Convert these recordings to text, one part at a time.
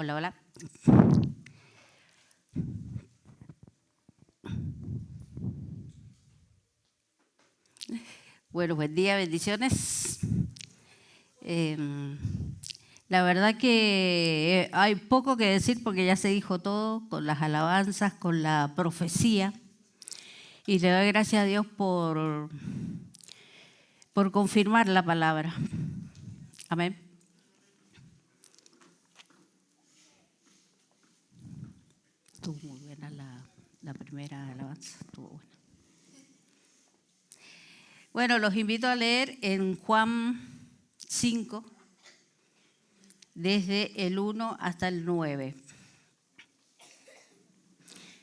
Hola, hola. Bueno, buen día, bendiciones. La verdad que hay poco que decir porque ya se dijo todo con las alabanzas, con la profecía. Y le doy gracias a Dios por confirmar la palabra. Amén. Estuvo muy buena la primera alabanza, estuvo buena. Bueno, los invito a leer en Juan 5, desde el 1 hasta el 9.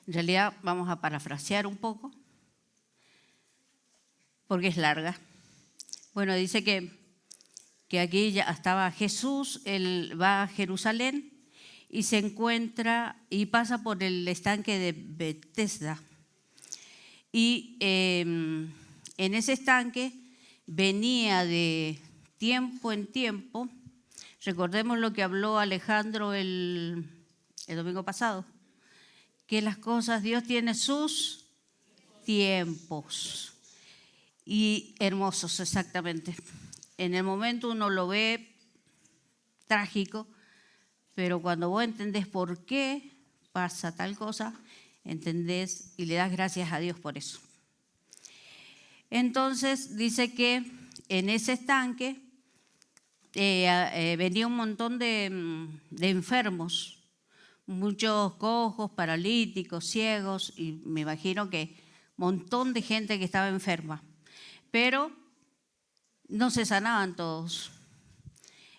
En realidad vamos a parafrasear un poco, porque es larga. Bueno, dice que aquí ya estaba Jesús, él va a Jerusalén y se encuentra y pasa por el estanque de Betesda. Y en ese estanque venía de tiempo en tiempo, recordemos lo que habló Alejandro el domingo pasado, que las cosas, Dios tiene sus tiempos y hermosos, exactamente. En el momento uno lo ve trágico, pero cuando vos entendés por qué pasa tal cosa, entendés y le das gracias a Dios por eso. Entonces dice que en ese estanque venía un montón de enfermos, muchos cojos, paralíticos, ciegos, y me imagino que un montón de gente que estaba enferma, pero no se sanaban todos.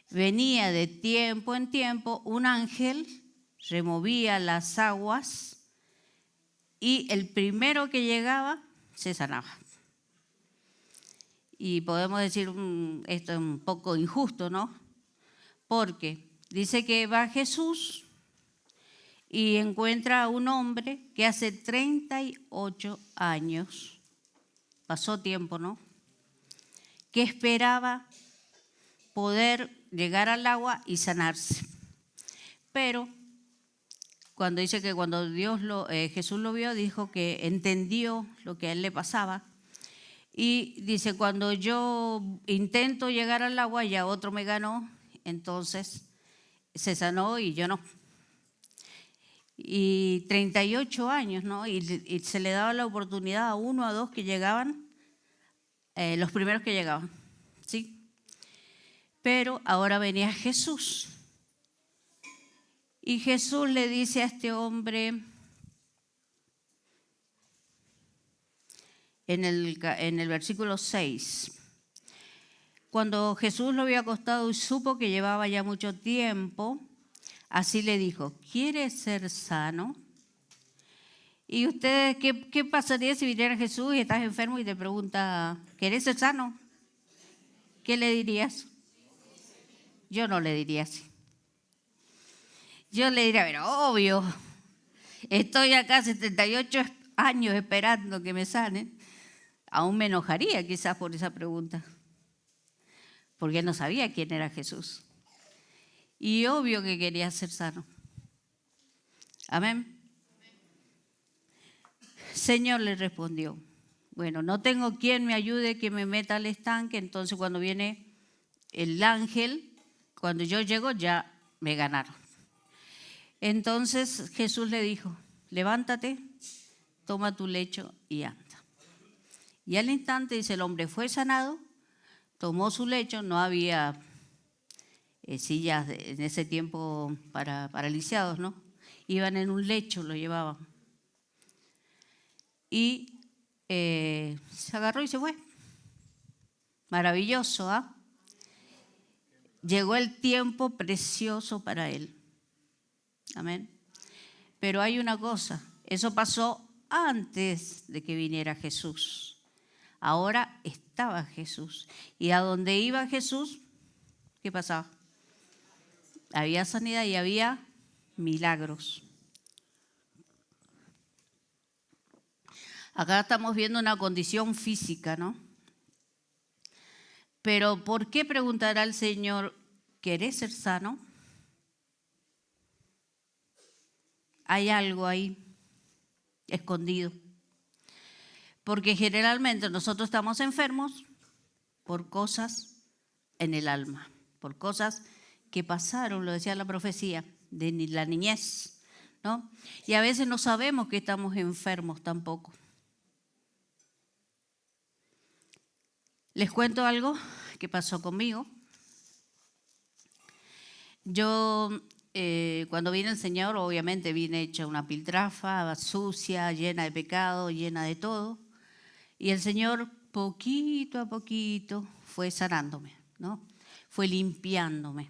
Venía de tiempo en tiempo un ángel, removía las aguas y el primero que llegaba se sanaba. Y podemos decir, esto es un poco injusto, ¿no? Porque dice que va Jesús y encuentra a un hombre que hace 38 años, pasó tiempo, ¿no?, que esperaba poder llegar al agua y sanarse. Pero cuando dice que cuando Jesús lo vio, dijo que entendió lo que a él le pasaba. Y dice, cuando yo intento llegar al agua, ya otro me ganó, entonces se sanó y yo no. Y 38 años, ¿no? Y se le daba la oportunidad a uno, a dos que llegaban, los primeros que llegaban, ¿sí? Pero ahora venía Jesús. Y Jesús le dice a este hombre, en el versículo 6, cuando Jesús lo había acostado y supo que llevaba ya mucho tiempo, así le dijo, ¿quieres ser sano? ¿Y ustedes qué pasaría si viniera Jesús y estás enfermo y te pregunta, ¿querés ser sano? ¿Qué le dirías? Yo no le diría así. Yo le diría, pero obvio, estoy acá 78 años esperando que me sanen. Aún me enojaría quizás por esa pregunta, porque él no sabía quién era Jesús. Y obvio que quería ser sano. Amén. Señor, le respondió, bueno, no tengo quien me ayude, que me meta al estanque. Entonces cuando viene el ángel, cuando yo llego ya me ganaron. Entonces Jesús le dijo, levántate, toma tu lecho y anda. Y al instante, dice, el hombre fue sanado, tomó su lecho, no había sillas en ese tiempo para paralizados, ¿no? Iban en un lecho, lo llevaban. Y se agarró y se fue. Maravilloso, ¿ah? Llegó el tiempo precioso para él. Amén. Pero hay una cosa, eso pasó antes de que viniera Jesús. Ahora estaba Jesús. Y a donde iba Jesús, ¿qué pasaba? Había sanidad y había milagros. Acá estamos viendo una condición física, ¿no? Pero ¿por qué preguntará el Señor, ¿querés ser sano? hay algo ahí escondido. Porque generalmente nosotros estamos enfermos por cosas en el alma, por cosas que pasaron, lo decía la profecía, de la niñez, ¿no? Y a veces no sabemos que estamos enfermos tampoco. Les cuento algo que pasó conmigo. Yo, cuando vine el Señor, obviamente vine hecha una piltrafa, sucia, llena de pecado, llena de todo. Y el Señor, poquito a poquito, fue sanándome, ¿no? Fue limpiándome.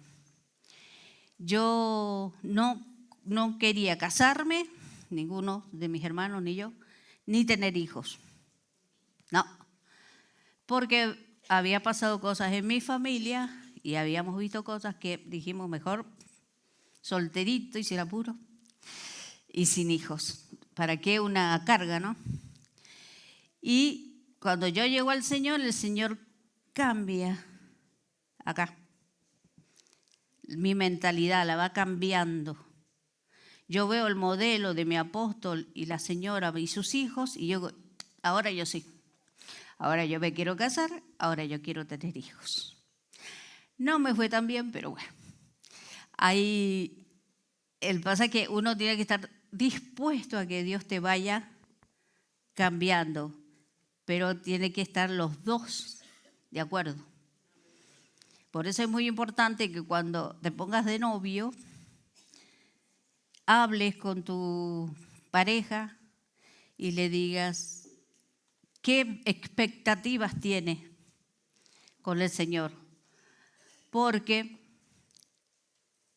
Yo no quería casarme, ninguno de mis hermanos ni yo, ni tener hijos. No, porque había pasado cosas en mi familia y habíamos visto cosas que dijimos mejor solterito y sin apuro y sin hijos. ¿Para qué una carga, no? Y cuando yo llego al Señor, el Señor cambia acá. Mi mentalidad la va cambiando. Yo veo el modelo de mi apóstol y la señora y sus hijos y yo, ahora yo sí. Ahora yo me quiero casar, ahora yo quiero tener hijos. No me fue tan bien, pero bueno. Ahí el pasa es que uno tiene que estar dispuesto a que Dios te vaya cambiando, pero tiene que estar los dos de acuerdo. Por eso es muy importante que cuando te pongas de novio, hables con tu pareja y le digas qué expectativas tiene con el Señor. Porque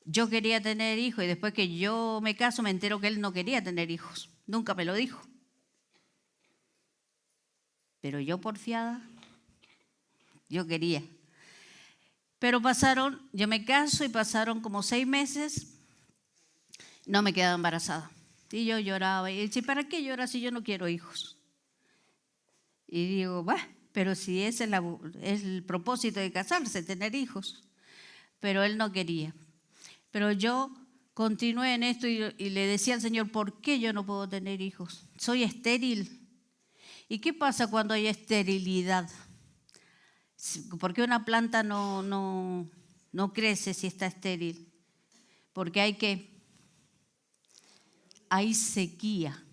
yo quería tener hijos y después que yo me caso me entero que él no quería tener hijos. Nunca me lo dijo. Pero yo porfiada, yo quería. Pero yo me caso y pasaron como 6 meses, no me quedaba embarazada. Y yo lloraba y dije, ¿para qué lloras si yo no quiero hijos? Y digo, pero si ese es el propósito de casarse, tener hijos. Pero él no quería. Pero yo continué en esto y le decía al Señor, ¿por qué yo no puedo tener hijos? Soy estéril. ¿Y qué pasa cuando hay esterilidad? ¿Por qué una planta no crece si está estéril? Porque hay sequía,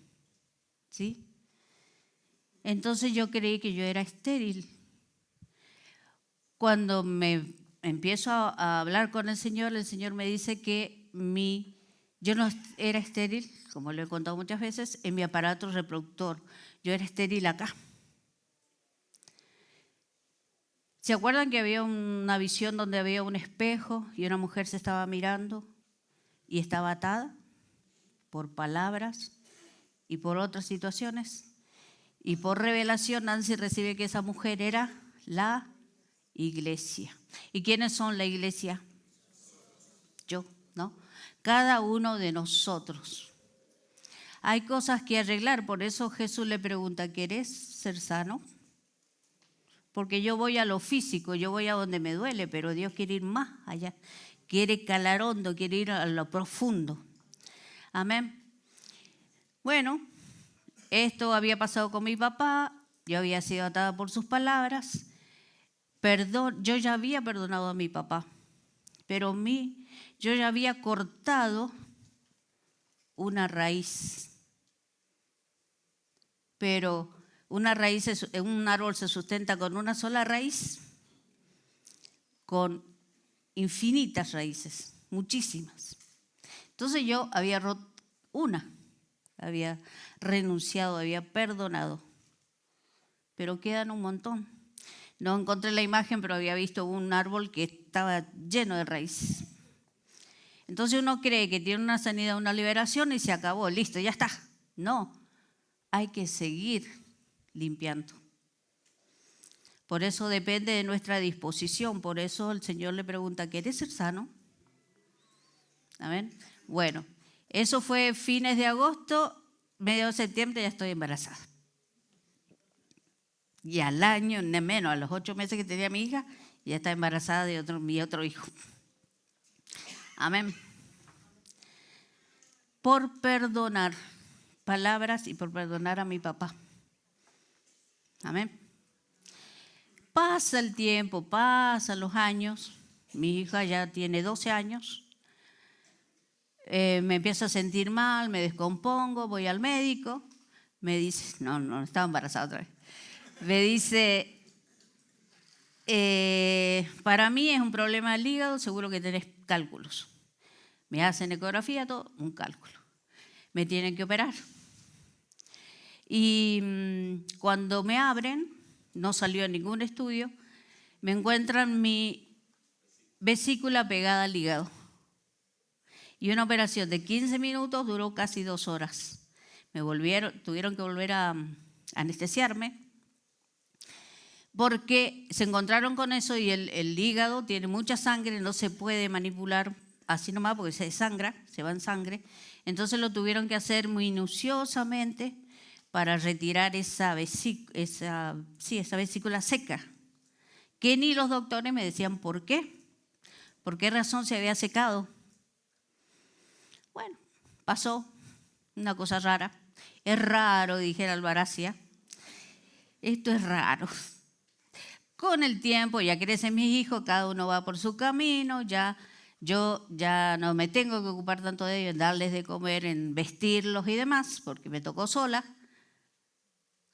¿sí? Entonces yo creí que yo era estéril. Cuando me empiezo a hablar con el Señor me dice que yo no era estéril, como lo he contado muchas veces, en mi aparato reproductor. Yo era estéril acá. ¿Se acuerdan que había una visión donde había un espejo y una mujer se estaba mirando y estaba atada por palabras y por otras situaciones? Y por revelación Nancy recibe que esa mujer era la iglesia. ¿Y quiénes son la iglesia? Yo, ¿no? Cada uno de nosotros. Hay cosas que arreglar, por eso Jesús le pregunta, ¿querés ser sano? Porque yo voy a lo físico, yo voy a donde me duele, pero Dios quiere ir más allá, quiere calar hondo, quiere ir a lo profundo. Amén. Bueno, esto había pasado con mi papá, yo había sido atada por sus palabras. Yo ya había perdonado a mi papá, pero yo ya había cortado una raíz. Pero un árbol se sustenta con una sola raíz, con infinitas raíces, muchísimas. Entonces yo había roto había renunciado, había perdonado, pero quedan un montón. No encontré la imagen, pero había visto un árbol que estaba lleno de raíces. Entonces uno cree que tiene una sanidad, una liberación y se acabó, listo, ya está. No, hay que seguir limpiando. Por eso depende de nuestra disposición. Por eso el Señor le pregunta, ¿quieres ser sano? Amén. Bueno, eso fue fines de agosto, medio de septiembre ya estoy embarazada. Y al año, menos, a los 8 meses que tenía mi hija, ya está embarazada de mi otro hijo. Amén. por perdonar palabras y por perdonar a mi papá. Amén. Pasa el tiempo, pasan los años. Mi hija ya tiene 12 años. Me empiezo a sentir mal, me descompongo, voy al médico. Me dice, no, estaba embarazada otra vez. Me dice, para mí es un problema del hígado, seguro que tenés cálculos. Me hacen ecografía, todo, un cálculo. Me tienen que operar. Y cuando me abren, no salió ningún estudio, me encuentran mi vesícula pegada al hígado. Y una operación de 15 minutos duró casi 2 horas. Tuvieron que volver a anestesiarme porque se encontraron con eso y el hígado tiene mucha sangre, no se puede manipular así nomás porque se desangra, se va en sangre. Entonces lo tuvieron que hacer minuciosamente para retirar esa vesícula seca, que ni los doctores me decían por qué razón se había secado. Bueno, pasó una cosa rara. Es raro, dijera Alvaracia. Esto es raro. Con el tiempo ya crecen mis hijos, cada uno va por su camino, yo ya no me tengo que ocupar tanto de ellos, en darles de comer, en vestirlos y demás, porque me tocó sola.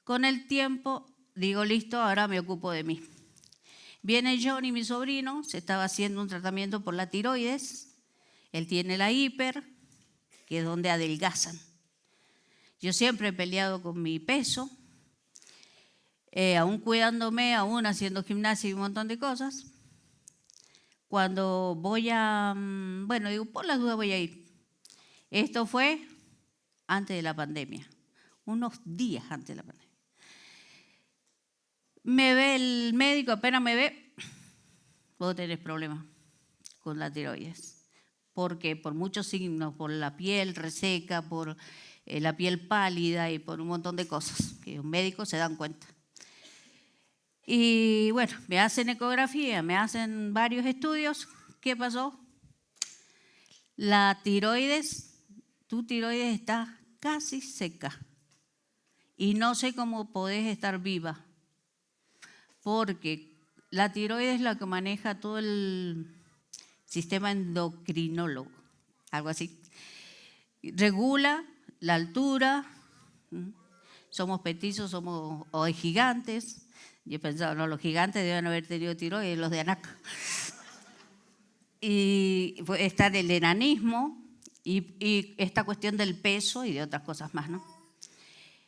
Con el tiempo digo, listo, ahora me ocupo de mí. Viene Johnny, mi sobrino, se estaba haciendo un tratamiento por la tiroides. Él tiene la hiper, que es donde adelgazan. Yo siempre he peleado con mi peso, aún cuidándome, aún haciendo gimnasia y un montón de cosas. Cuando voy digo, por las dudas voy a ir. Esto fue antes de la pandemia, unos días antes de la pandemia. Me ve el médico, apenas me ve, vos tenés problemas con la tiroides. Porque por muchos signos, por la piel reseca, por la piel pálida y por un montón de cosas que los médicos se dan cuenta. Y bueno, me hacen ecografía, me hacen varios estudios. ¿Qué pasó? La tiroides, tu tiroides está casi seca. Y no sé cómo podés estar viva. Porque la tiroides es la que maneja todo el sistema endocrinólogo, algo así. Regula la altura, somos petizos, somos gigantes. Yo pensaba, no, los gigantes deben haber tenido tiroides, los de Anaca. Y está el enanismo y esta cuestión del peso y de otras cosas más, ¿no?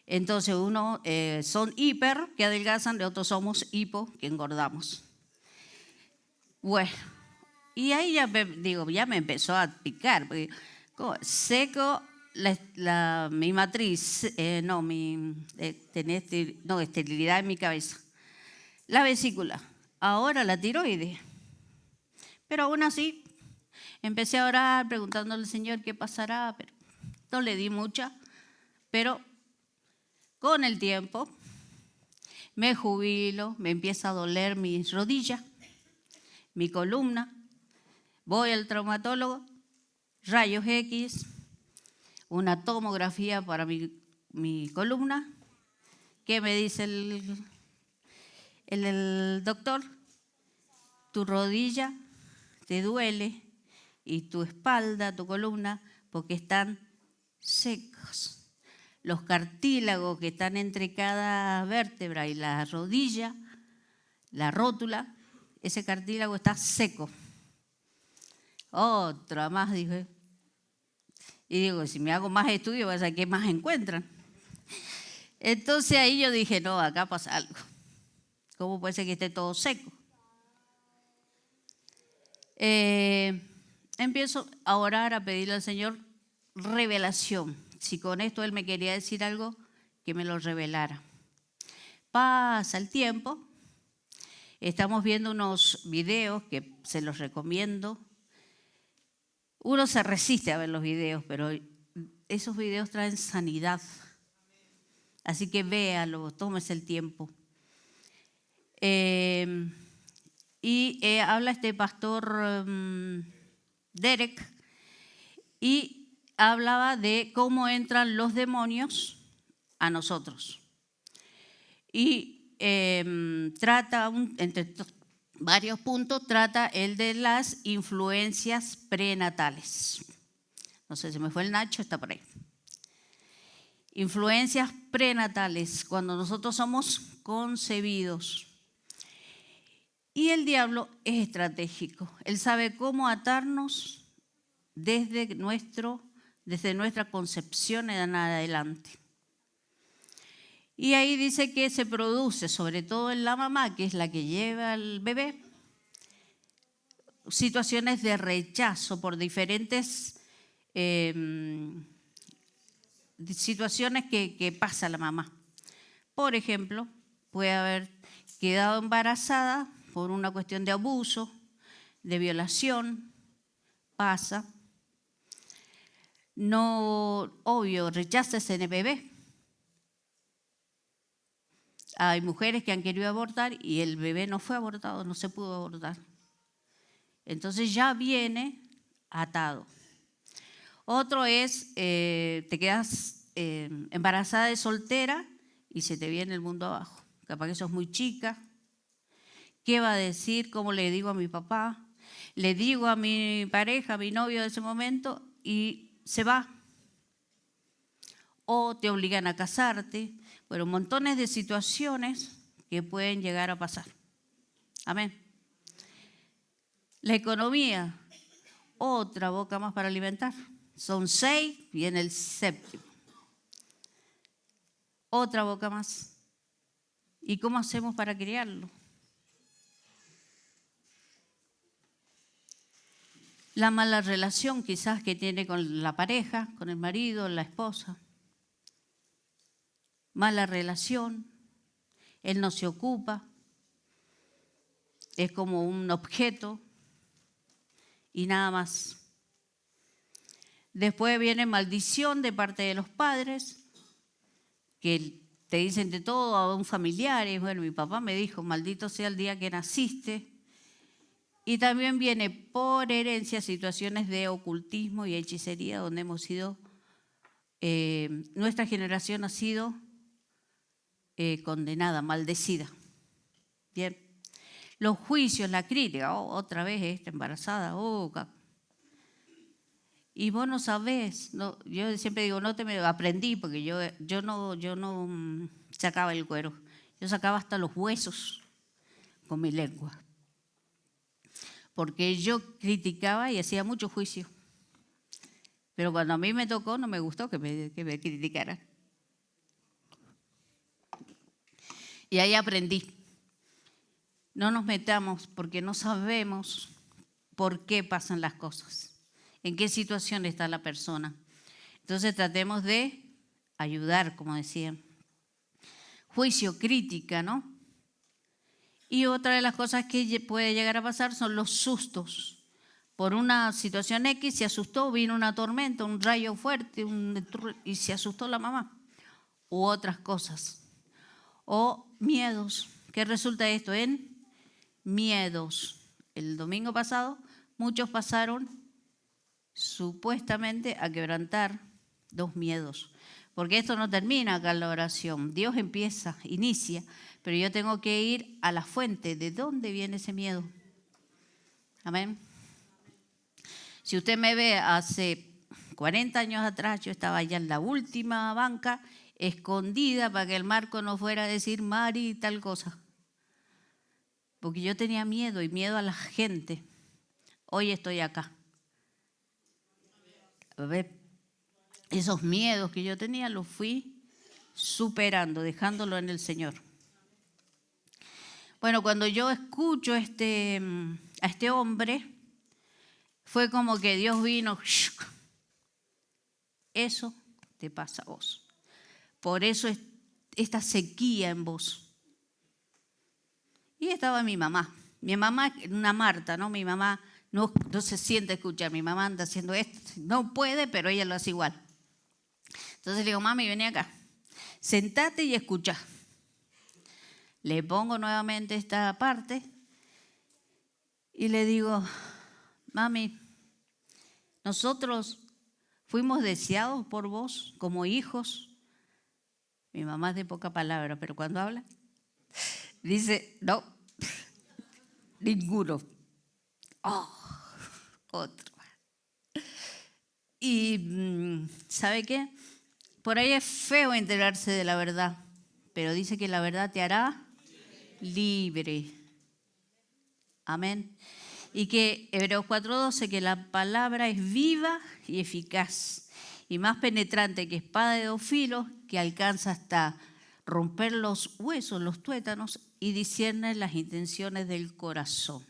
Entonces, uno son hiper, que adelgazan, y otros somos hipo, que engordamos. Bueno, y ahí ya me empezó a picar, porque seco mi matriz, esterilidad en mi cabeza, la vesícula, ahora la tiroides. Pero aún así, empecé a orar preguntándole al Señor qué pasará, pero no le di mucha, pero con el tiempo me jubilo, me empieza a doler mi rodilla, mi columna, voy al traumatólogo, rayos X, una tomografía para mi columna. ¿Qué me dice el doctor? Tu rodilla te duele y tu espalda, tu columna, porque están secos. Los cartílagos que están entre cada vértebra y la rodilla, la rótula, ese cartílago está seco. Otra más, dije. Y digo, si me hago más estudios, vas a ver qué más encuentran. Entonces ahí yo dije, no, acá pasa algo. ¿Cómo puede ser que esté todo seco? Empiezo a orar, a pedirle al Señor revelación. Si con esto Él me quería decir algo, que me lo revelara. Pasa el tiempo, estamos viendo unos videos que se los recomiendo. Uno se resiste a ver los videos, pero esos videos traen sanidad. Así que véalo, tómese el tiempo. Habla este pastor Derek y hablaba de cómo entran los demonios a nosotros. Y trata, entre varios puntos, trata el de las influencias prenatales. No sé, se me fue el Nacho, está por ahí. Influencias prenatales, cuando nosotros somos concebidos. Y el diablo es estratégico. Él sabe cómo atarnos desde nuestra concepción en adelante. Y ahí dice que se produce, sobre todo en la mamá, que es la que lleva al bebé, situaciones de rechazo por diferentes situaciones que pasa la mamá. Por ejemplo, puede haber quedado embarazada por una cuestión de abuso, de violación, pasa. No, obvio, rechaza ese bebé. Hay mujeres que han querido abortar y el bebé no fue abortado, no se pudo abortar. Entonces ya viene atado. Otro es, te quedas embarazada de soltera y se te viene el mundo abajo. Capaz que sos muy chica. ¿Qué va a decir? ¿Cómo le digo a mi papá? Le digo a mi pareja, a mi novio de ese momento y se va. O te obligan a casarte. Bueno, montones de situaciones que pueden llegar a pasar. Amén. La economía, otra boca más para alimentar. Son 6, viene el 7º. Otra boca más. ¿Y cómo hacemos para criarlo? La mala relación quizás que tiene con la pareja, con el marido, la esposa. Mala relación, él no se ocupa, es como un objeto y nada más. Después viene maldición de parte de los padres, que te dicen de todo a un familiar. Y bueno, mi papá me dijo, maldito sea el día que naciste. Y también viene por herencia situaciones de ocultismo y hechicería, donde hemos sido, nuestra generación ha sido condenada, maldecida. Bien. Los juicios, la crítica, otra vez esta embarazada, y vos no sabés, no, yo siempre digo, aprendí, porque yo no sacaba el cuero, yo sacaba hasta los huesos con mi lengua, porque yo criticaba y hacía mucho juicio, pero cuando a mí me tocó no me gustó que me criticaran. Y ahí aprendí. No nos metamos porque no sabemos por qué pasan las cosas, en qué situación está la persona. Entonces tratemos de ayudar, como decían. Juicio, crítica, ¿no? Y otra de las cosas que puede llegar a pasar son los sustos. Por una situación X se asustó, vino una tormenta, un rayo fuerte y se asustó la mamá. U otras cosas. O miedos. ¿Qué resulta esto? En miedos. El domingo pasado muchos pasaron supuestamente a quebrantar 2 miedos. Porque esto no termina acá en la oración. Dios inicia, pero yo tengo que ir a la fuente. ¿De dónde viene ese miedo? Amén. Si usted me ve hace 40 años atrás, yo estaba allá en la última banca, escondida para que el Marco no fuera a decir Mari tal cosa. Porque yo tenía miedo y miedo a la gente. Hoy estoy acá. A ver, esos miedos que yo tenía los fui superando, dejándolo en el Señor. Bueno, cuando yo escucho a este hombre, fue como que Dios vino. Eso te pasa a vos. Por eso esta sequía en vos. Y estaba mi mamá. Mi mamá, una Marta, ¿no? Mi mamá no se siente a escuchar. Mi mamá anda haciendo esto. No puede, pero ella lo hace igual. Entonces le digo, mami, vení acá. Sentate y escucha. Le pongo nuevamente esta parte y le digo, mami, nosotros fuimos deseados por vos como hijos. Mi mamá es de poca palabra, pero cuando habla, dice, no, ninguno. Oh, otro. Y ¿sabe qué? Por ahí es feo enterarse de la verdad, pero dice que la verdad te hará libre. Amén. Y que Hebreos 4:12, que la palabra es viva y eficaz y más penetrante que espada de dos filos, que alcanza hasta romper los huesos, los tuétanos, y discierne las intenciones del corazón.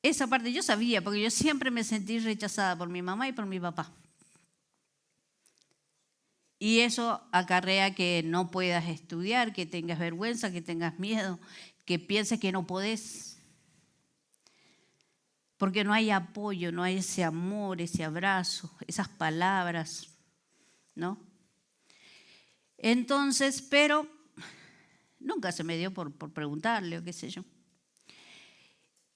Esa parte yo sabía, porque yo siempre me sentí rechazada por mi mamá y por mi papá. Y eso acarrea que no puedas estudiar, que tengas vergüenza, que tengas miedo, que pienses que no podés. Porque no hay apoyo, no hay ese amor, ese abrazo, esas palabras, ¿no? Entonces, pero nunca se me dio por preguntarle o qué sé yo.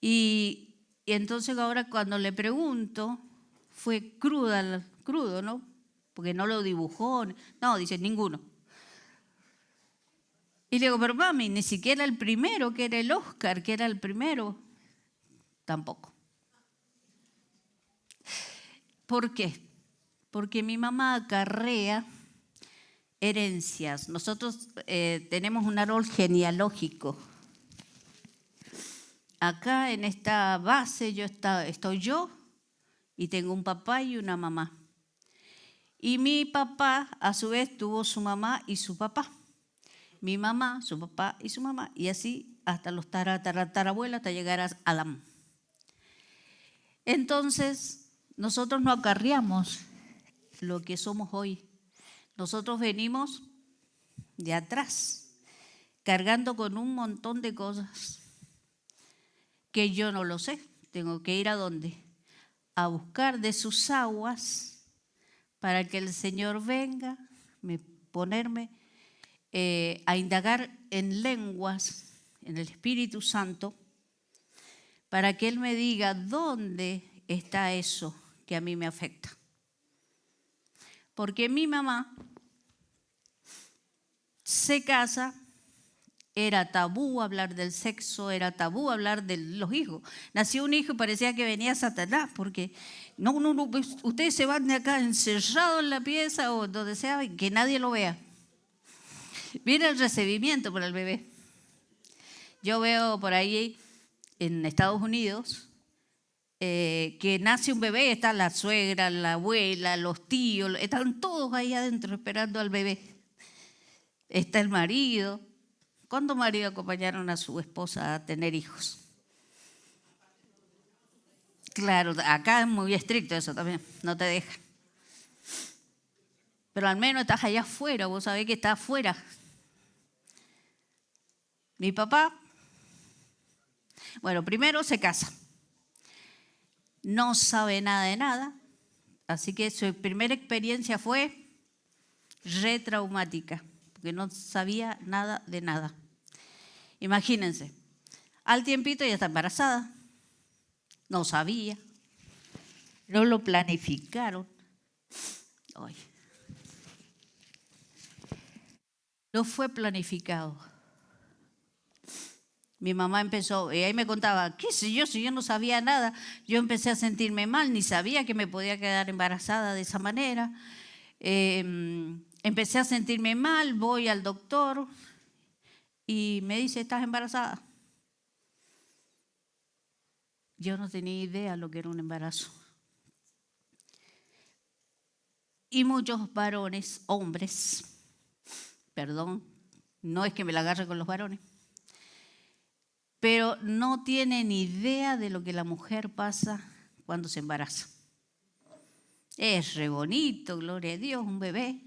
Y entonces ahora cuando le pregunto, fue crudo, ¿no? Porque no lo dibujó, no, dice ninguno. Y le digo, pero mami, ni siquiera el primero, que era el Oscar, que era el primero, tampoco. ¿Por qué? Porque mi mamá acarrea herencias. Nosotros tenemos un árbol genealógico. Acá en esta base estoy yo y tengo un papá y una mamá. Y mi papá, a su vez, tuvo su mamá y su papá. Mi mamá, su papá y su mamá. Y así hasta los tatarabuelos, hasta llegar a Adán. Entonces, nosotros no acarreamos lo que somos hoy. Nosotros venimos de atrás, cargando con un montón de cosas que yo no lo sé. Tengo que ir a dónde? A buscar de sus aguas para que el Señor venga, ponerme a indagar en lenguas, en el Espíritu Santo, para que Él me diga dónde está eso que a mí me afecta. Porque mi mamá se casa, era tabú hablar del sexo, era tabú hablar de los hijos. Nació un hijo y parecía que venía Satanás, porque no, ustedes se van de acá encerrados en la pieza o donde sea, y que nadie lo vea. Viene el recibimiento para el bebé. Yo veo por ahí en Estados Unidos que nace un bebé, está la suegra, la abuela, los tíos, están todos ahí adentro esperando al bebé. Está el marido. ¿Cuántos maridos acompañaron a su esposa a tener hijos? Claro, acá es muy estricto eso también, no te dejan. Pero al menos estás allá afuera, vos sabés que estás afuera. Mi papá, bueno, primero se casa. No sabe nada de nada, así que su primera experiencia fue retraumática, porque no sabía nada de nada. Imagínense, al tiempito ya está embarazada, no sabía, no lo planificaron. Ay. No fue planificado. Mi mamá empezó, y ahí me contaba, qué sé yo, si yo no sabía nada, yo empecé a sentirme mal, ni sabía que me podía quedar embarazada de esa manera. Empecé a sentirme mal, voy al doctor y me dice, ¿estás embarazada? Yo no tenía idea lo que era un embarazo. Y muchos varones, hombres, perdón, no es que me la agarre con los varones, pero no tienen idea de lo que la mujer pasa cuando se embaraza. Es re bonito, gloria a Dios, un bebé,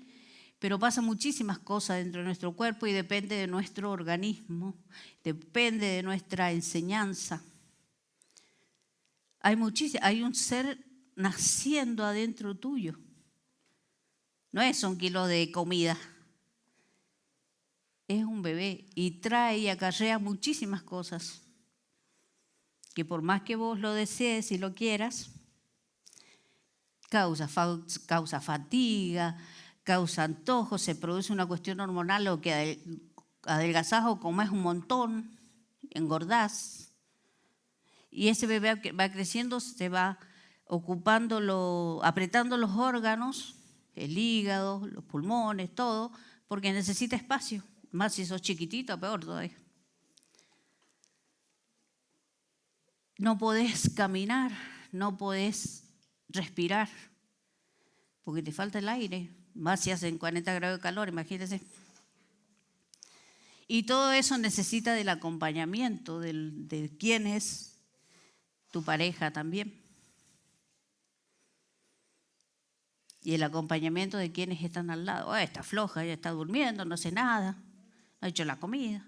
pero pasa muchísimas cosas dentro de nuestro cuerpo y depende de nuestro organismo, depende de nuestra enseñanza. Hay un ser naciendo adentro tuyo. No es un kilo de comida. Es un bebé y trae y acarrea muchísimas cosas que por más que vos lo desees y lo quieras, causa fatiga, causa antojo, se produce una cuestión hormonal o que adelgazás o comes un montón, engordás. Y ese bebé va creciendo, se va apretando los órganos, el hígado, los pulmones, todo, porque necesita espacio. Más si sos chiquitito, peor todavía. No podés caminar, no podés respirar, porque te falta el aire. Más si hacen 40 grados de calor, imagínense. Y todo eso necesita del acompañamiento de quién es tu pareja también. Y el acompañamiento de quienes están al lado. Está floja, ella está durmiendo, no hace nada, no ha hecho la comida.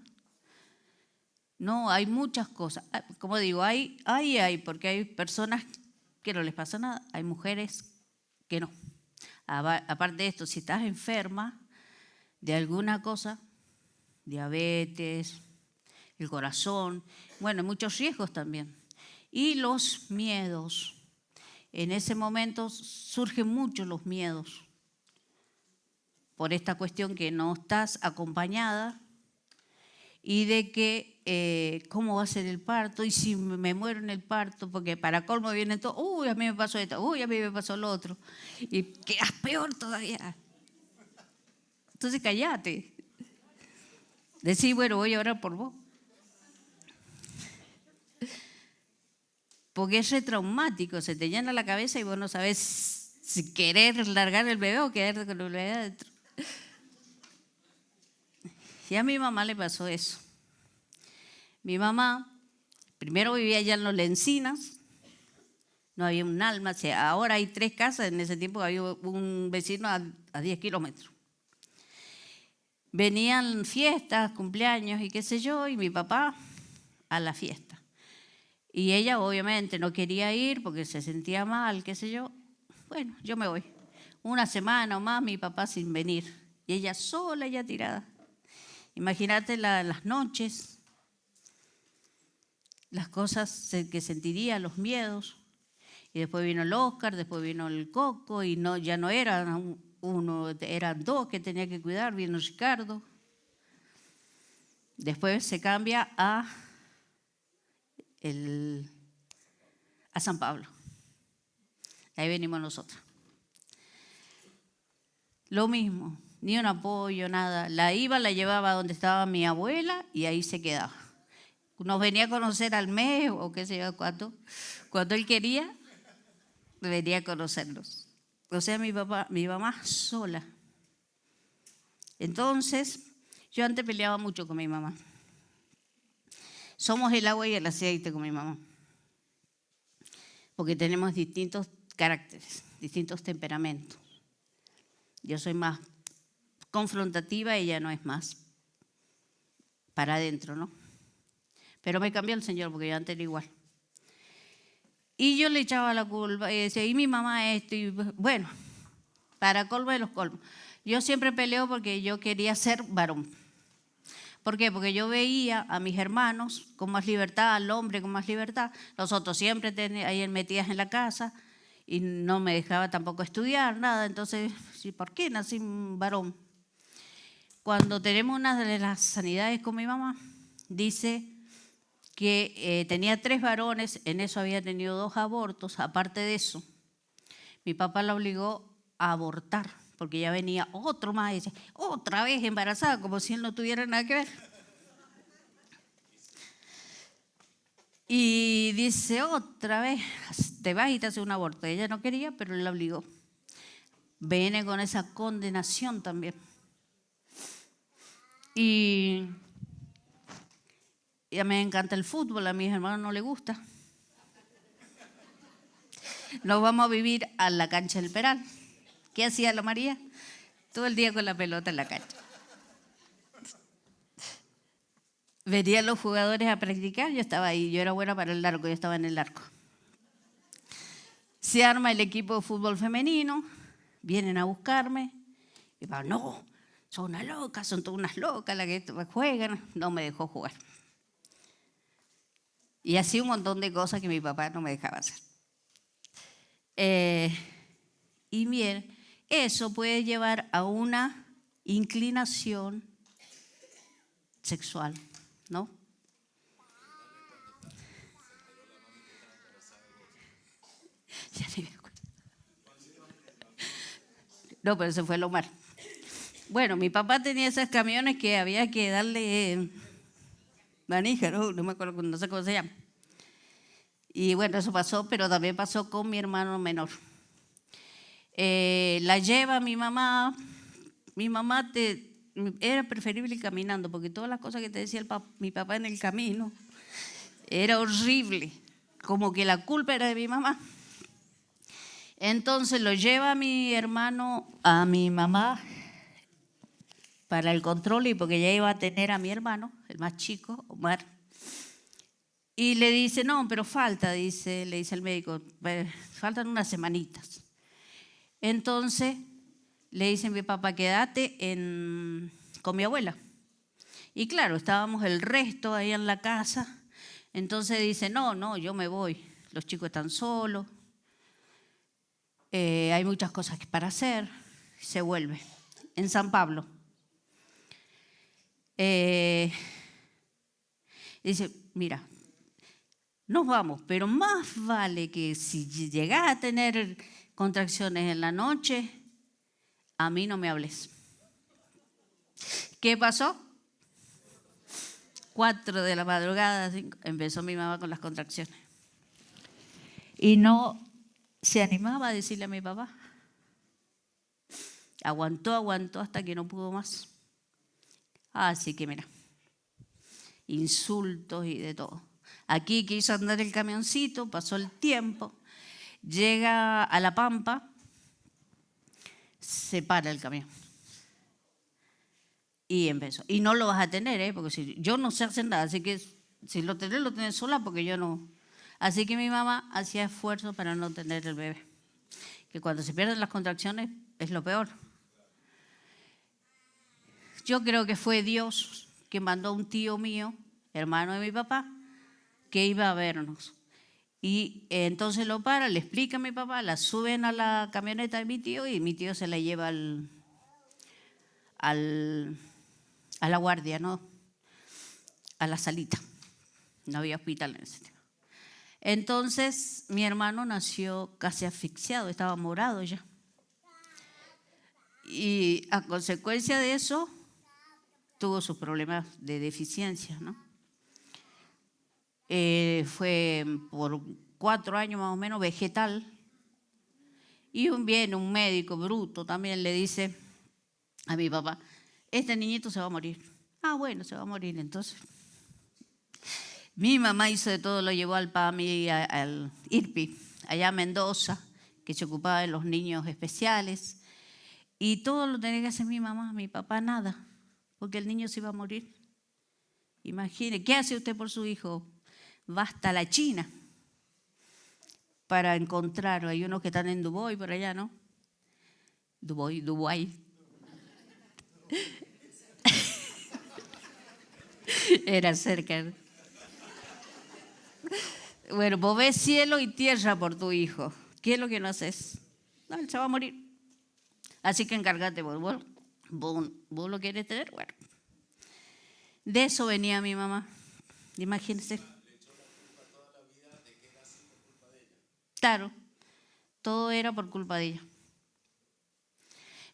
No, hay muchas cosas. Como digo, hay, porque hay personas que no les pasa nada, hay mujeres que no. Aparte de esto, si estás enferma de alguna cosa, diabetes, el corazón, bueno, hay muchos riesgos también. Y los miedos. En ese momento surgen mucho los miedos por esta cuestión que no estás acompañada y de que cómo va a ser el parto y si me muero en el parto, porque para colmo vienen todos, uy, a mí me pasó esto, uy, a mí me pasó lo otro, y quedas peor todavía. Entonces cállate. Decís, bueno, voy a orar por vos. Porque es retraumático, se te llena la cabeza y vos no sabes si querer largar el bebé o quedarte con el bebé adentro. Y a mi mamá le pasó eso. Mi mamá primero vivía allá en Los Lencinas, no había un alma, o sea, ahora hay 3 casas, en ese tiempo había un vecino a 10 kilómetros. Venían fiestas, cumpleaños y qué sé yo, y mi papá a la fiesta. Y ella obviamente no quería ir porque se sentía mal, qué sé yo. Bueno, yo me voy. Una semana o más mi papá sin venir. Y ella sola, ya tirada. Imagínate las noches, las cosas que sentiría, los miedos. Y después vino el Oscar, después vino el Coco y no, ya no eran uno, eran 2 que tenía que cuidar, vino Ricardo. Después se cambia a San Pablo. Ahí venimos nosotros. Lo mismo, ni un apoyo, nada. La llevaba donde estaba mi abuela y ahí se quedaba. Nos venía a conocer al mes o qué sé yo cuánto. Cuando él quería, venía a conocernos. O sea, mi mamá sola. Entonces, yo antes peleaba mucho con mi mamá. Somos el agua y el aceite con mi mamá. Porque tenemos distintos caracteres, distintos temperamentos. Yo soy más confrontativa, ella no es más para adentro, ¿no? Pero me cambió el Señor porque yo antes era igual. Y yo le echaba la culpa y decía, y mi mamá esto, y bueno, para colmo de los colmos. Yo siempre peleo porque yo quería ser varón. ¿Por qué? Porque yo veía a mis hermanos con más libertad, al hombre con más libertad, los otros siempre ahí metidas en la casa y no me dejaba tampoco estudiar, nada. Entonces, ¿por qué nací un varón? Cuando tenemos una de las sanidades con mi mamá, dice que tenía 3 varones, en eso había tenido 2 abortos. Aparte de eso, mi papá la obligó a abortar, porque ya venía otro más y decía, otra vez embarazada, como si él no tuviera nada que ver. Y dice, otra vez, te vas y te haces un aborto. Ella no quería, pero él la obligó. Viene con esa condenación también. Y a mí me encanta el fútbol, a mis hermanos no les gusta. Nos vamos a vivir a la cancha del Peral. ¿Qué hacía la María? Todo el día con la pelota en la cancha. Venían los jugadores a practicar, yo estaba ahí, yo era buena para el arco, yo estaba en el arco. Se arma el equipo de fútbol femenino, vienen a buscarme, y va, no, son unas locas, son todas unas locas las que juegan, no me dejó jugar. Y así un montón de cosas que mi papá no me dejaba hacer. y miel, eso puede llevar a una inclinación sexual, ¿no? Ya ni me acuerdo. No, pero se fue lo mal. Bueno, mi papá tenía esos camiones que había que darle manija, ¿no? No me acuerdo, no sé cómo se llama. Y bueno, eso pasó, pero también pasó con mi hermano menor. La lleva mi mamá. Mi mamá era preferible caminando, porque todas las cosas que te decía mi papá en el camino era horrible, como que la culpa era de mi mamá. Entonces lo lleva mi hermano a mi mamá para el control, y porque ya iba a tener a mi hermano, el más chico, Omar. Y le dice, no, pero le dice el médico, faltan unas semanitas. Entonces le dice mi papá, quédate con mi abuela. Y claro, estábamos el resto ahí en la casa. Entonces dice, no, yo me voy. Los chicos están solos. Hay muchas cosas para hacer. Se vuelve. En San Pablo. Dice, mira, nos vamos, pero más vale que si llegás a tener contracciones en la noche, a mí no me hables. ¿Qué pasó? 4 de la madrugada, 5, empezó mi mamá con las contracciones. Y no se animaba a decirle a mi papá. Aguantó hasta que no pudo más. Así que mira, insultos y de todo. Aquí quiso andar el camioncito, pasó el tiempo, llega a La Pampa, se para el camión. Y empezó. Y no lo vas a tener, porque si, yo no sé hacer nada, así que si lo tenés sola, porque yo no. Así que mi mamá hacía esfuerzo para no tener el bebé. Que cuando se pierden las contracciones es lo peor. Yo creo que fue Dios que mandó a un tío mío, hermano de mi papá, que iba a vernos. Y entonces lo para, le explica a mi papá, la suben a la camioneta de mi tío y mi tío se la lleva a la guardia, ¿no? A la salita. No había hospital en ese tiempo. Entonces mi hermano nació casi asfixiado, estaba morado ya. Y a consecuencia de eso tuvo sus problemas de deficiencia, ¿no? Fue por 4 años más o menos vegetal. Y un médico bruto también le dice a mi papá, este niñito se va a morir. Ah, bueno, se va a morir entonces. Mi mamá hizo de todo, lo llevó al PAMI, al IRPI, allá a Mendoza, que se ocupaba de los niños especiales. Y todo lo tenía que hacer mi mamá, mi papá nada, porque el niño se iba a morir. Imagine, ¿qué hace usted por su hijo? Va hasta la China para encontrar. Hay unos que están en Dubái, por allá, ¿no? Dubái. Era cerca. Bueno, vos ves cielo y tierra por tu hijo. ¿Qué es lo que no haces? No, él se va a morir. Así que encárgate vos. ¿Vos lo quieres tener? Bueno. De eso venía mi mamá. Imagínense. Claro, todo era por culpa de ella.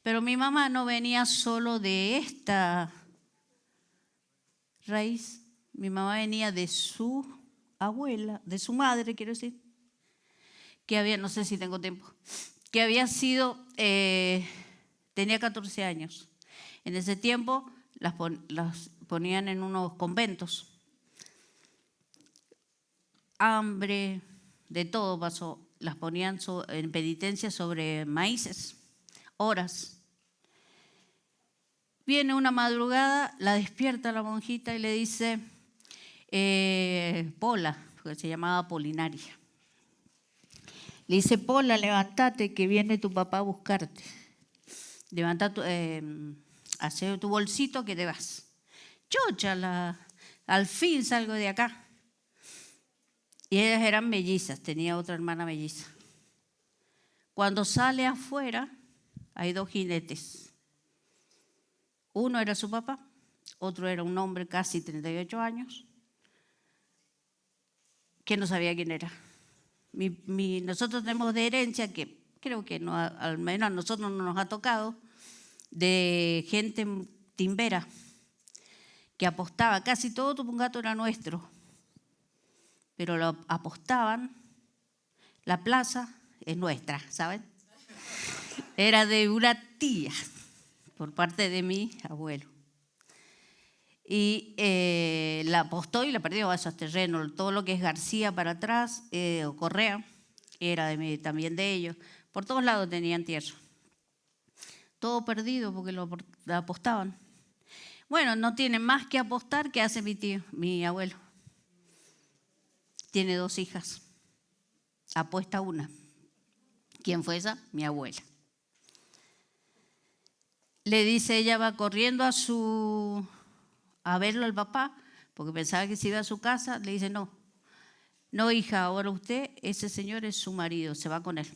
Pero mi mamá no venía solo de esta raíz. Mi mamá venía de su abuela, de su madre, quiero decir, que había, no sé si tengo tiempo, que había sido, tenía 14 años. En ese tiempo las ponían en unos conventos. Hambre, de todo pasó. Las ponían en penitencia sobre maíces, horas. Viene una madrugada, la despierta la monjita y le dice, Pola, porque se llamaba Polinaria. Le dice, Pola, levántate que viene tu papá a buscarte. Levanta hace tu bolsito que te vas. Chocha, al fin salgo de acá. Y ellas eran mellizas, tenía otra hermana melliza. Cuando sale afuera, hay 2 jinetes. Uno era su papá, otro era un hombre casi 38 años, que no sabía quién era. Nosotros tenemos de herencia, que creo que no, al menos a nosotros no nos ha tocado, de gente timbera, que apostaba, casi todo Tupungato era nuestro, pero lo apostaban, la plaza es nuestra, ¿saben? Era de una tía, por parte de mi abuelo. Y la apostó y la perdió a esos terrenos. Todo lo que es García para atrás, o Correa, era también de ellos. Por todos lados tenían tierra. Todo perdido porque lo apostaban. Bueno, no tienen más que apostar. ¿Qué hace mi tío, mi abuelo? Tiene 2 hijas. Apuesta una. ¿Quién fue esa? Mi abuela. Le dice, ella va corriendo a verlo al papá, porque pensaba que se iba a su casa. Le dice, no, hija, ahora usted, ese señor es su marido, se va con él.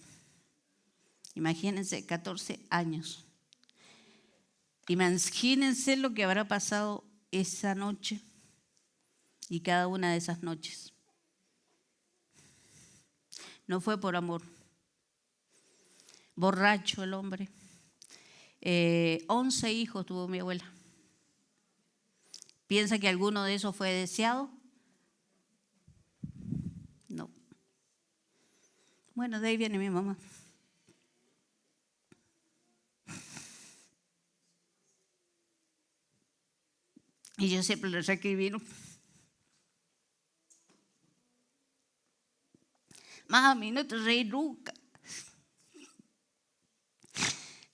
Imagínense, 14 años. Imagínense lo que habrá pasado esa noche y cada una de esas noches. No fue por amor. Borracho el hombre. 11 hijos tuvo mi abuela. ¿Piensa que alguno de esos fue deseado? No. Bueno, de ahí viene mi mamá. Y yo siempre le reescribí. Mami, no te reí nunca.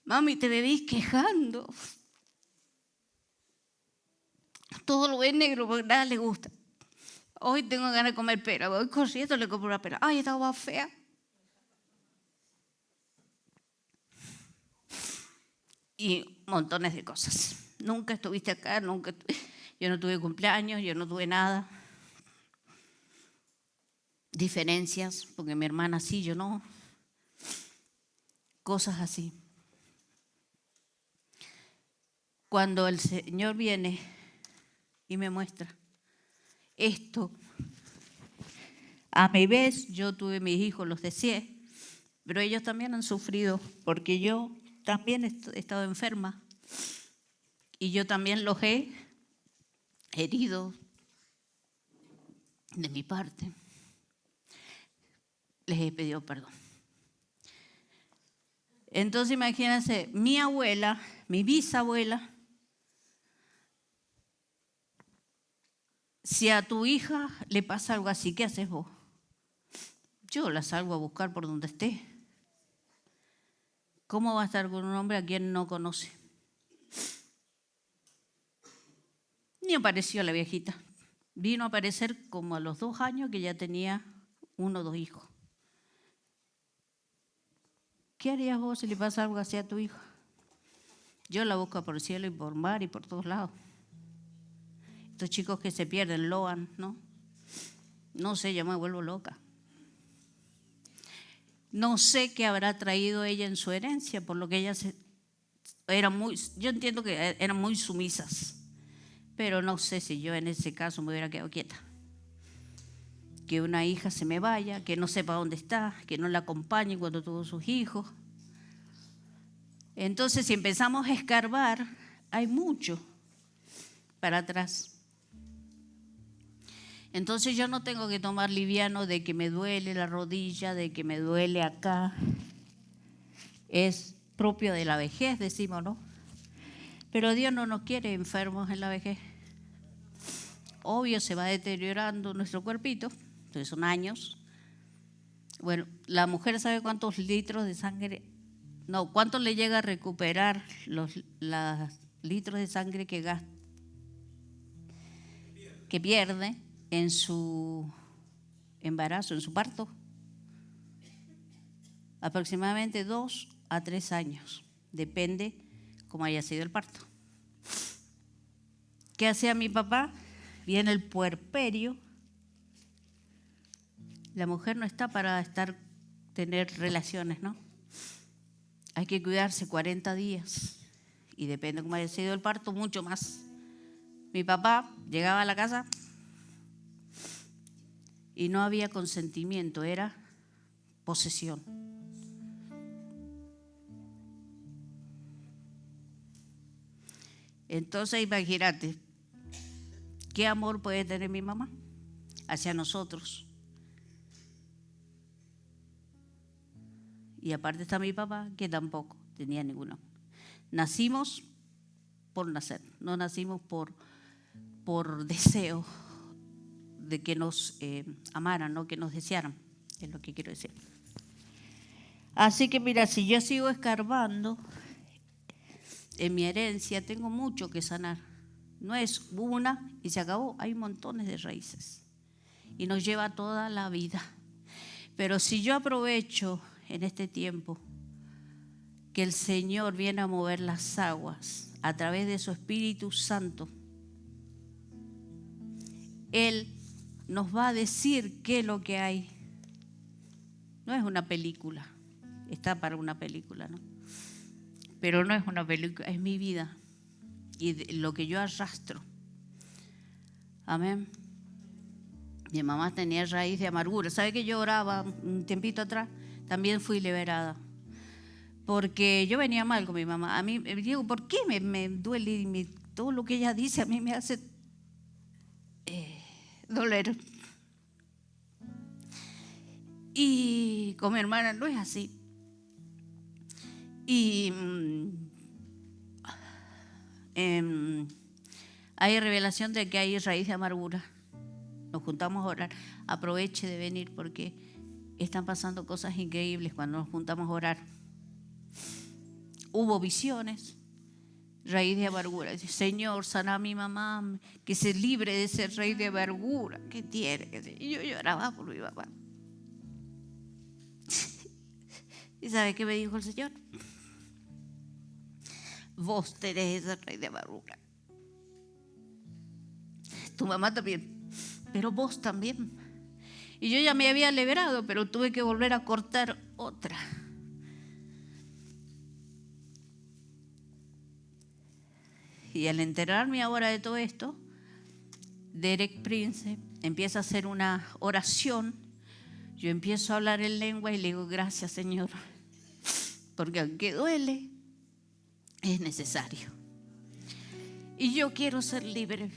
Mami, te vivís quejando. Todo lo ve negro porque nada le gusta. Hoy tengo ganas de comer pera. Voy corriendo, le compro una pera. Ay, esta va fea. Y montones de cosas. Nunca estuviste acá, yo no tuve cumpleaños, yo no tuve nada. Diferencias, porque mi hermana sí, yo no. Cosas así. Cuando el Señor viene y me muestra esto, a mi vez yo tuve mis hijos, los deseé, pero ellos también han sufrido, porque yo también he estado enferma y yo también los he herido de mi parte. Les he pedido perdón. Entonces imagínense, mi abuela, mi bisabuela, si a tu hija le pasa algo así, ¿qué haces vos? Yo la salgo a buscar por donde esté. ¿Cómo va a estar con un hombre a quien no conoce? Ni apareció la viejita. Vino a aparecer como a los 2 años que ya tenía 1 o 2 hijos. ¿Qué harías vos si le pasa algo así a tu hija? Yo la busco por el cielo y por mar y por todos lados. Estos chicos que se pierden, loan, ¿no? No sé, yo me vuelvo loca. No sé qué habrá traído ella en su herencia, por lo que ella yo entiendo que eran muy sumisas, pero no sé si yo en ese caso me hubiera quedado quieta. Que una hija se me vaya, que no sepa dónde está, que no la acompañe cuando tuvo sus hijos. Entonces, si empezamos a escarbar, hay mucho para atrás. Entonces yo no tengo que tomar liviano de que me duele la rodilla, de que me duele acá. Es propio de la vejez, decimos, ¿no? Pero Dios no nos quiere enfermos en la vejez. Obvio, se va deteriorando nuestro cuerpito, entonces son años. Bueno, la mujer sabe cuántos litros de sangre, no, cuánto le llega a recuperar los litros de sangre que pierde en su embarazo, en su parto. Aproximadamente 2 a 3 años, depende cómo haya sido el parto. ¿Qué hacía mi papá? Viene el puerperio. La mujer no está para tener relaciones, ¿no? hay que cuidarse 40 días. Y depende cómo haya sido el parto, mucho más. Mi papá llegaba a la casa y no había consentimiento, era posesión. Entonces imagínate, ¿qué amor puede tener mi mamá hacia nosotros? Y aparte está mi papá, que tampoco tenía ninguno. Nacimos por nacer, no nacimos por deseo de que nos amaran, no que nos desearan, es lo que quiero decir. Así que mira, si yo sigo escarbando en mi herencia, tengo mucho que sanar. No es una y se acabó, hay montones de raíces y nos lleva toda la vida. Pero si yo aprovecho en este tiempo que el Señor viene a mover las aguas a través de su Espíritu Santo, Él nos va a decir qué es lo que hay. No es una película, está para una película, ¿no? Pero no es una película, es mi vida y lo que yo arrastro. Amén. Mi mamá tenía raíz de amargura. ¿Sabe que yo oraba un tiempito atrás? También fui liberada. Porque yo venía mal con mi mamá. A mí, digo, ¿por qué me duele? Todo lo que ella dice a mí me hace doler. Y con mi hermana no es así. Y hay revelación de que hay raíz de amargura. Nos juntamos a orar. Aproveche de venir porque están pasando cosas increíbles cuando nos juntamos a orar. Hubo visiones, raíz de amargura. Dice, Señor, sana a mi mamá, que se libre de ese raíz de amargura que tiene. Y yo lloraba por mi papá. ¿Y sabe qué me dijo el Señor? Vos tenés esa raíz de amargura. Tu mamá también, pero vos también. Y yo ya me había liberado, pero tuve que volver a cortar otra. Y al enterarme ahora de todo esto, Derek Prince empieza a hacer una oración. Yo empiezo a hablar en lengua y le digo, gracias Señor, porque aunque duele, es necesario. Y yo quiero ser libre.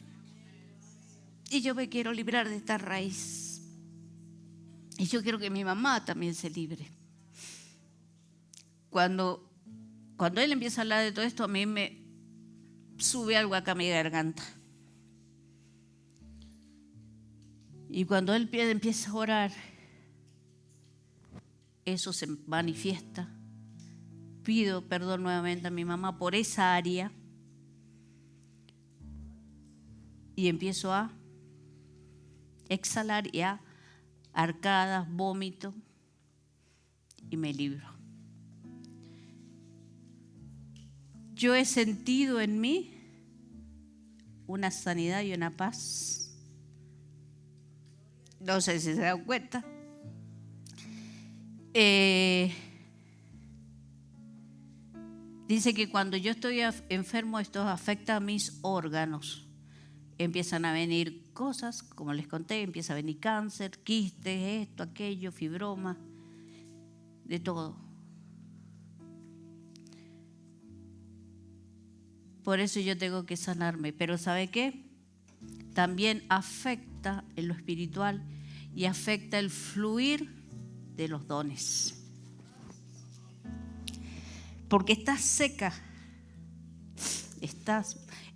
Y yo me quiero librar de esta raíz. Y yo quiero que mi mamá también se libre. Cuando él empieza a hablar de todo esto, a mí me sube algo acá a mi garganta. Y cuando él empieza a orar, eso se manifiesta. Pido perdón nuevamente a mi mamá por esa área. Y empiezo a exhalar y a arcadas, vómito, y me libro. Yo he sentido en mí una sanidad y una paz. No sé si se dan cuenta. Dice que cuando yo estoy enfermo, esto afecta a mis órganos. Empiezan a venir cosas, como les conté, empieza a venir cáncer, quistes, esto, aquello, fibroma, de todo. Por eso yo tengo que sanarme. Pero ¿sabe qué? También afecta en lo espiritual y afecta el fluir de los dones. Porque estás seca.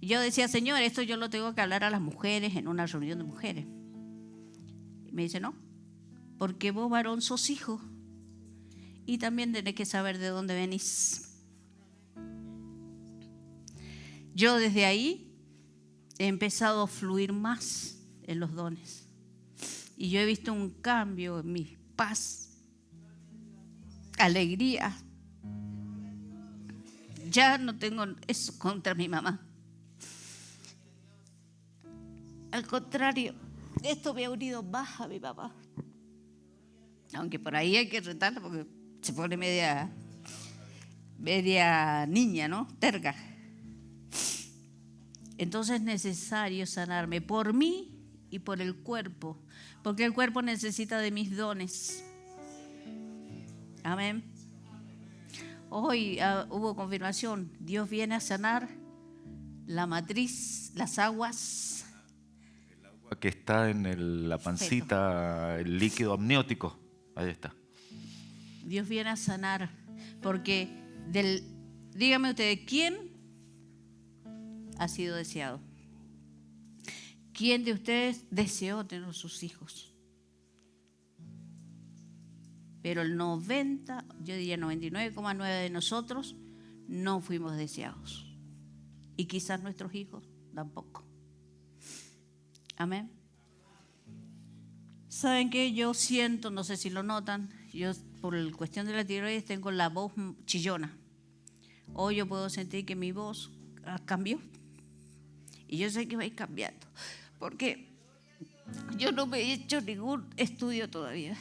Yo decía, Señor, esto yo lo tengo que hablar a las mujeres en una reunión de mujeres. Y me dice, no, porque vos, varón, sos hijo y también tenés que saber de dónde venís. Yo desde ahí he empezado a fluir más en los dones. Y yo he visto un cambio en mi paz, alegría. Ya no tengo eso contra mi mamá. Al contrario, esto me ha unido más a mi papá. Aunque por ahí hay que retarla porque se pone media. media niña, ¿no? Terca. Entonces es necesario sanarme por mí y por el cuerpo, porque el cuerpo necesita de mis dones. Amén. Hoy hubo confirmación. Dios viene a sanar la matriz, las aguas. El agua que está en la pancita, el líquido amniótico. Ahí está. Dios viene a sanar, porque dígame ustedes, ¿quién ha sido deseado? ¿Quién de ustedes deseó tener sus hijos? Pero el 90, yo diría 99,9 de nosotros no fuimos deseados. Y quizás nuestros hijos tampoco. Amén. ¿Saben qué? Yo siento, no sé si lo notan, yo por la cuestión de la tiroides tengo la voz chillona. Hoy yo puedo sentir que mi voz cambió. Y yo sé que va a ir cambiando. Porque yo no me he hecho ningún estudio todavía.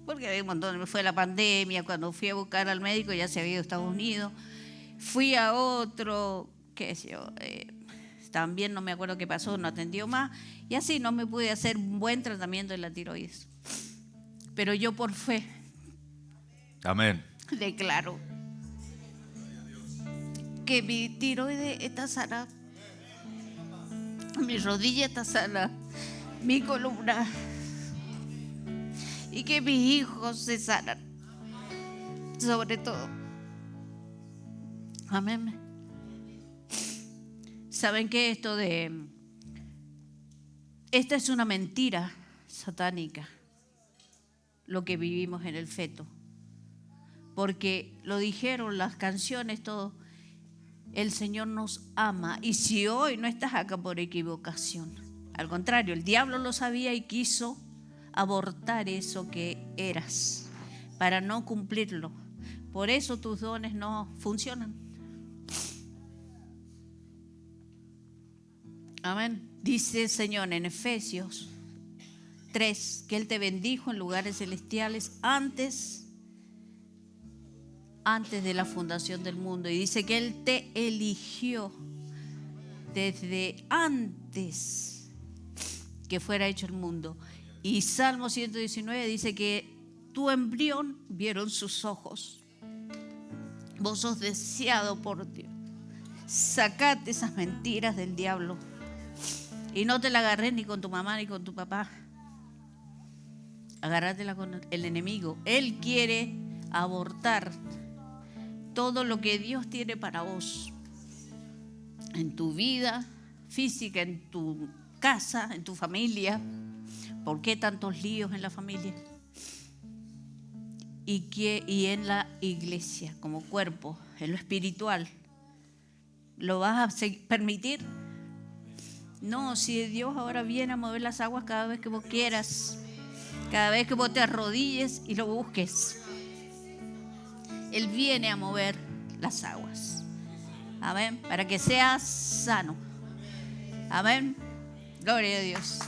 Porque había un montón, me fue la pandemia, cuando fui a buscar al médico ya se había ido a Estados Unidos. Fui a otro, qué sé yo, también no me acuerdo qué pasó, no atendió más. Y así no me pude hacer un buen tratamiento de la tiroides. Pero yo por fe, Amén, declaro que mi tiroides está sana, mi rodilla está sana, mi columna, y que mis hijos se sanan, sobre todo. Amén. ¿Saben qué? Esta es una mentira satánica, lo que vivimos en el feto. Porque lo dijeron las canciones, todo. El Señor nos ama. Y si hoy no estás acá por equivocación, al contrario, el diablo lo sabía y quiso abortar eso que eras para no cumplirlo. Por eso tus dones no funcionan. Amén. Dice el Señor en Efesios 3 que Él te bendijo en lugares celestiales antes de la fundación del mundo. Y dice que Él te eligió desde antes que fuera hecho el mundo. Y Salmo 119 dice que tu embrión vieron sus ojos. Vos sos deseado por Dios. Sacate esas mentiras del diablo. Y no te la agarres ni con tu mamá ni con tu papá. Agárratela con el enemigo. Él quiere abortar todo lo que Dios tiene para vos. En tu vida física, en tu casa, en tu familia. ¿Por qué tantos líos en la familia? Y en la iglesia, como cuerpo, en lo espiritual. ¿Lo vas a permitir? No, si Dios ahora viene a mover las aguas cada vez que vos quieras, cada vez que vos te arrodilles y lo busques, Él viene a mover las aguas. Amén. Para que seas sano. Amén. Gloria a Dios.